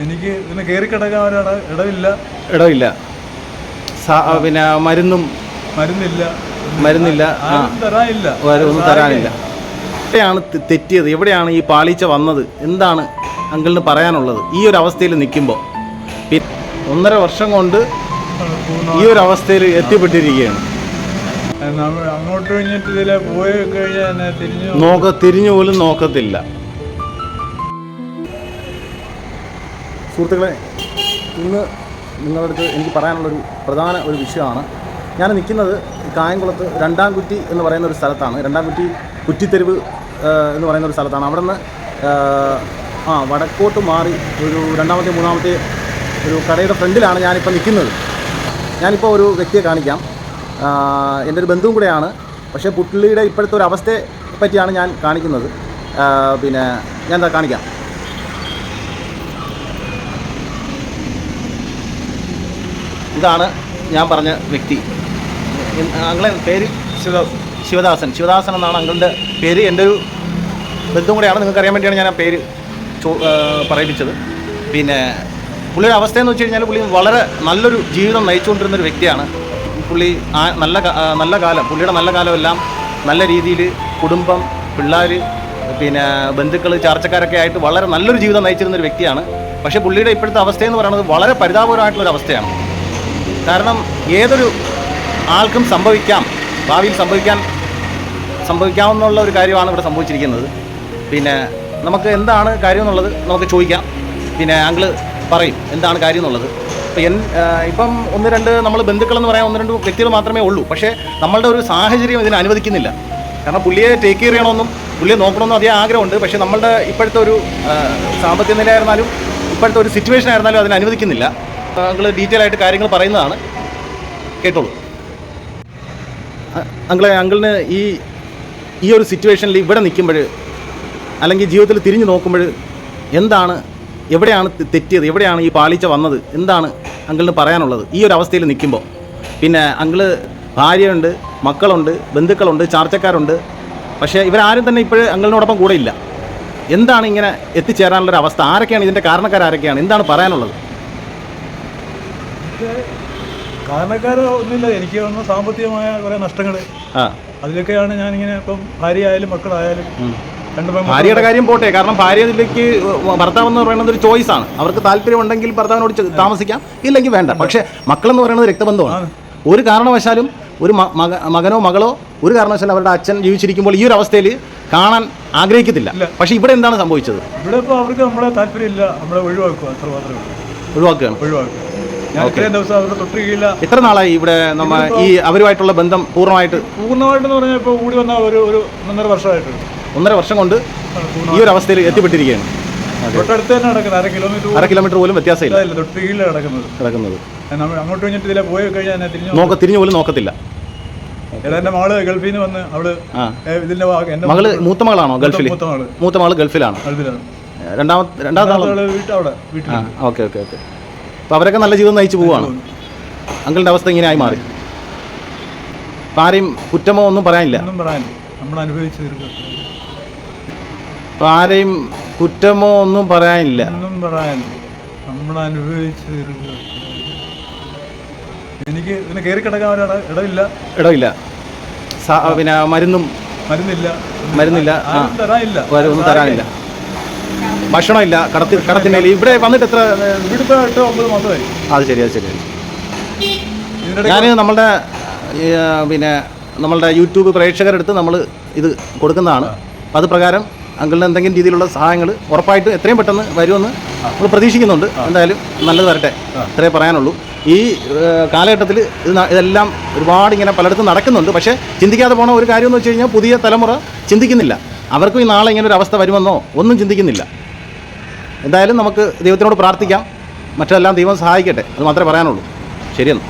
എനിക്ക് ഇതിന് കയറി കിടക്കാൻ ഒരു ഇടമില്ല. പിന്നെ മരുന്നില്ല ഒന്നും തരാനില്ല. എവിടെയാണ് തെറ്റിയത്? എവിടെയാണ് ഈ പാളിച്ച വന്നത്? എന്താണ് അങ്കിളിന് പറയാനുള്ളത് ഈ ഒരു അവസ്ഥയിൽ നിൽക്കുമ്പോൾ? 1.5 വർഷം കൊണ്ട് ഈ ഒരു അവസ്ഥയിൽ എത്തിപ്പെട്ടിരിക്കുകയാണ്. അങ്ങോട്ട് കഴിഞ്ഞിട്ട് ഇതിലെ പോയി കഴിഞ്ഞാൽ തിരിഞ്ഞു പോലും നോക്കത്തില്ല. സുഹൃത്തുക്കളെ, ഇന്ന് നിങ്ങളുടെ അടുത്ത് എനിക്ക് പറയാനുള്ളൊരു പ്രധാന ഒരു വിഷയമാണ്. ഞാൻ നിൽക്കുന്നത് കായംകുളത്ത് രണ്ടാംകുറ്റി എന്ന് പറയുന്ന ഒരു സ്ഥലത്താണ്. രണ്ടാംകുറ്റി കുറ്റിത്തെരുവ് എന്ന് പറയുന്ന ഒരു സ്ഥലത്താണ്. അവിടെ നിന്ന് വടക്കോട്ട് മാറി ഒരു രണ്ടാമത്തെ മൂന്നാമത്തെ ഒരു കടയുടെ ഫ്രണ്ടിലാണ് ഞാനിപ്പോൾ നിൽക്കുന്നത്. ഞാനിപ്പോൾ ഒരു വ്യക്തിയെ കാണിക്കാം. എൻ്റെ ഒരു ബന്ധുവും കൂടെയാണ്. പക്ഷേ പുള്ളിയുടെ ഇപ്പോഴത്തെ ഒരു അവസ്ഥയെ പറ്റിയാണ് ഞാൻ കാണിക്കുന്നത്. പിന്നെ ഞാൻ എന്താ കാണിക്കാം. ഇതാണ് ഞാൻ പറഞ്ഞ വ്യക്തി. അങ്കിളെ പേര് ശിവദാസൻ എന്നാണ് അങ്കിളുടെ പേര്. എൻ്റെ ഒരു ബന്ധുവും കൂടെയാണ്. നിങ്ങൾക്ക് അറിയാൻ വേണ്ടിയാണ് ഞാൻ ആ പേര് പറയിപ്പിച്ചത്. പിന്നെ പുള്ളിയുടെ അവസ്ഥയെന്ന് വെച്ച് കഴിഞ്ഞാൽ പുള്ളി വളരെ നല്ലൊരു ജീവിതം നയിച്ചുകൊണ്ടിരുന്നൊരു വ്യക്തിയാണ്. പുള്ളി നല്ല കാലം, പുള്ളിയുടെ നല്ല കാലമെല്ലാം നല്ല രീതിയിൽ കുടുംബം, പിള്ളേർ, പിന്നെ ബന്ധുക്കൾ, ചാർച്ചക്കാരൊക്കെ ആയിട്ട് വളരെ നല്ലൊരു ജീവിതം നയിച്ചിരുന്നൊരു വ്യക്തിയാണ്. പക്ഷേ പുള്ളിയുടെ ഇപ്പോഴത്തെ അവസ്ഥയെന്ന് പറയുന്നത് വളരെ പരിതാപകരമായിട്ടുള്ളൊരു അവസ്ഥയാണ്. കാരണം ഏതൊരു ആൾക്കും ഭാവിയിൽ സംഭവിക്കാവുന്ന ഒരു കാര്യമാണ് ഇവിടെ സംഭവിച്ചിരിക്കുന്നത്. പിന്നെ നമുക്ക് എന്താണ് കാര്യം എന്നുള്ളത് നമുക്ക് ചോദിക്കാം. പിന്നെ അങ്കിള് പറയും എന്താണ് കാര്യം എന്നുള്ളത്. ഇപ്പം 1-2 നമ്മൾ ബന്ധുക്കളെന്ന് പറയാൻ 1-2 വ്യക്തികൾ മാത്രമേ ഉള്ളൂ. പക്ഷേ നമ്മളുടെ ഒരു സാഹചര്യം ഇതിന് അനുവദിക്കുന്നില്ല. കാരണം പുള്ളിയെ ടേക്ക് കെയർ ചെയ്യണമെന്നും പുള്ളിയെ നോക്കണമെന്നും അതേ ആഗ്രഹമുണ്ട്. പക്ഷേ നമ്മളുടെ ഇപ്പോഴത്തെ ഒരു സാമ്പത്തിക നിലയായിരുന്നാലും ഇപ്പോഴത്തെ ഒരു സിറ്റുവേഷൻ ആയിരുന്നാലും അതിന് അനുവദിക്കുന്നില്ല. അങ്കിൾ ഡീറ്റെയിൽ ആയിട്ട് കാര്യങ്ങൾ പറയുന്നതാണ്, കേട്ടോളൂ. അങ്കിളിന് ഈ ഒരു സിറ്റുവേഷനിൽ ഇവിടെ നിൽക്കുമ്പോൾ, അല്ലെങ്കിൽ ജീവിതത്തിൽ തിരിഞ്ഞു നോക്കുമ്പോൾ എവിടെയാണ് തെറ്റിയത്? എവിടെയാണ് ഈ പാളിച്ച വന്നത്? എന്താണ് അങ്കിളിന് പറയാനുള്ളത് ഈ ഒരു അവസ്ഥയിൽ നിൽക്കുമ്പോൾ? പിന്നെ അങ്കിള് ഭാര്യയുണ്ട്, മക്കളുണ്ട്, ബന്ധുക്കളുണ്ട്, ചാർച്ചക്കാരുണ്ട്. പക്ഷേ ഇവരാരും തന്നെ ഇപ്പോൾ അങ്കിളിനോടൊപ്പം കൂടെ ഇല്ല. എന്താണ് ഇങ്ങനെ എത്തിച്ചേരാനുള്ളൊരു അവസ്ഥ? ആരൊക്കെയാണ് ഇതിൻ്റെ കാരണക്കാരൊക്കെയാണ്? എന്താണ് പറയാനുള്ളത്? കാരണക്കാരൊന്നുമില്ല. എനിക്ക് വന്ന സാമ്പത്തികമായ കുറേ നഷ്ടങ്ങൾ, അതിലൊക്കെയാണ് ഞാനിങ്ങനെ ഇപ്പം ഭാര്യയായാലും മക്കളായാലും. ഭാര്യയുടെ കാര്യം പോട്ടെ, കാരണം ഭാര്യയിലേക്ക് ഭർത്താവ് എന്ന് പറയുന്നത് ഒരു ചോയ്സാണ്. അവർക്ക് താല്പര്യമുണ്ടെങ്കിൽ ഭർത്താവിനോട് താമസിക്കാം, ഇല്ലെങ്കിൽ വേണ്ട. പക്ഷേ മക്കളെന്ന് പറയുന്നത് രക്തബന്ധമാണ്. ഒരു കാരണവശാലും ഒരു മകനോ മകളോ ഒരു കാരണവശാലും അവരുടെ അച്ഛൻ ജീവിച്ചിരിക്കുമ്പോൾ ഈ ഒരു അവസ്ഥയിൽ കാണാൻ ആഗ്രഹിക്കത്തില്ല. പക്ഷേ ഇവിടെ എന്താണ് സംഭവിച്ചത്? ഇവിടെ ഇപ്പോൾ അവർക്ക് നമ്മളെ താല്പര്യമില്ല, നമ്മളെ ഒഴിവാക്കുക, അത്ര മാത്രമേ ഒഴിവാക്കുക. ഞാൻ ഇത്രയും ദിവസം അവരുടെ തൊട്ടുകയില്ല. എത്ര നാളായി ഇവിടെ ഈ അവരുമായിട്ടുള്ള ബന്ധം പൂർണ്ണമായിട്ടെന്ന് പറഞ്ഞാൽ ഇപ്പോൾ കൂടി വന്ന ഒരു 1.5 വർഷമായിട്ടുണ്ട്. 1.5 വർഷം കൊണ്ട് ഈ ഒരു അവസ്ഥയിൽ എത്തിപ്പെട്ടിരിക്കുകയാണ്. തൊട്ടടുത്ത് തന്നെ നടക്കുന്നത്, 1/2 കിലോമീറ്റർ പോലും വ്യത്യാസമില്ല. തൊട്ടുകീഴിൽ കിടക്കുന്നത്. അങ്ങോട്ട് കഴിഞ്ഞിട്ട് ഇതിലെ പോയി കഴിഞ്ഞാൽ തിരിഞ്ഞു പോലും നോക്കത്തില്ല. എൻ്റെ മകള് ഗൾഫിൽ നിന്ന് വന്ന് അവള് ഇതിന്റെ മകള് മൂത്ത മകളാണോ ഗൾഫിൽ? മൂത്ത മകള് ഗൾഫിലാണ്. രണ്ടാമത്തെ വീട്ടിൽ. ഓക്കെ. അപ്പോൾ അവരൊക്കെ നല്ല ജീവിതം നയിച്ചു പോവുകയാണ്. അങ്കിളിൻ്റെ അവസ്ഥ ഇങ്ങനെ ആയി മാറി. അപ്പം ആരെയും കുറ്റമോ ഒന്നും പറയാനില്ല. അപ്പം ആരെയും കുറ്റമോ ഒന്നും പറയാനില്ല. എനിക്ക് ഇതിന് കയറി കിടക്കാൻ ഒരു ഇടമില്ല. പിന്നെ മരുന്നില്ല ഒന്നും തരാനില്ല. ഭക്ഷണമില്ല, കടത്തിനേൽ. ഇവിടെ വന്നിട്ട് എത്ര? 8-9 മാസമായി. അത് ശരി. ഞാൻ നമ്മളുടെ യൂട്യൂബ് പ്രേക്ഷകരെടുത്ത് നമ്മൾ ഇത് കൊടുക്കുന്നതാണ്. അത് പ്രകാരം അങ്കിളിന് എന്തെങ്കിലും രീതിയിലുള്ള സഹായങ്ങൾ ഉറപ്പായിട്ട് എത്രയും പെട്ടെന്ന് വരുമെന്ന് നമ്മൾ പ്രതീക്ഷിക്കുന്നുണ്ട്. എന്തായാലും നല്ലത് വരട്ടെ, ഇത്രേ പറയാനുള്ളൂ. ഈ കാലഘട്ടത്തിൽ ഇതെല്ലാം ഒരുപാട് ഇങ്ങനെ പലയിടത്തും നടക്കുന്നുണ്ട്. പക്ഷേ ചിന്തിക്കാതെ പോണ ഒരു കാര്യമെന്ന് വെച്ച് കഴിഞ്ഞാൽ പുതിയ തലമുറ ചിന്തിക്കുന്നില്ല. അവർക്കും ഈ നാളെ ഇങ്ങനെ ഒരു അവസ്ഥ വരുമെന്നോ ഒന്നും ചിന്തിക്കുന്നില്ല. എന്തായാലും നമുക്ക് ദൈവത്തിനോട് പ്രാർത്ഥിക്കാം, മറ്റെല്ലാം ദൈവം സഹായിക്കട്ടെ, അത് മാത്രമേ പറയാനുള്ളൂ. ശരിയെന്ന്.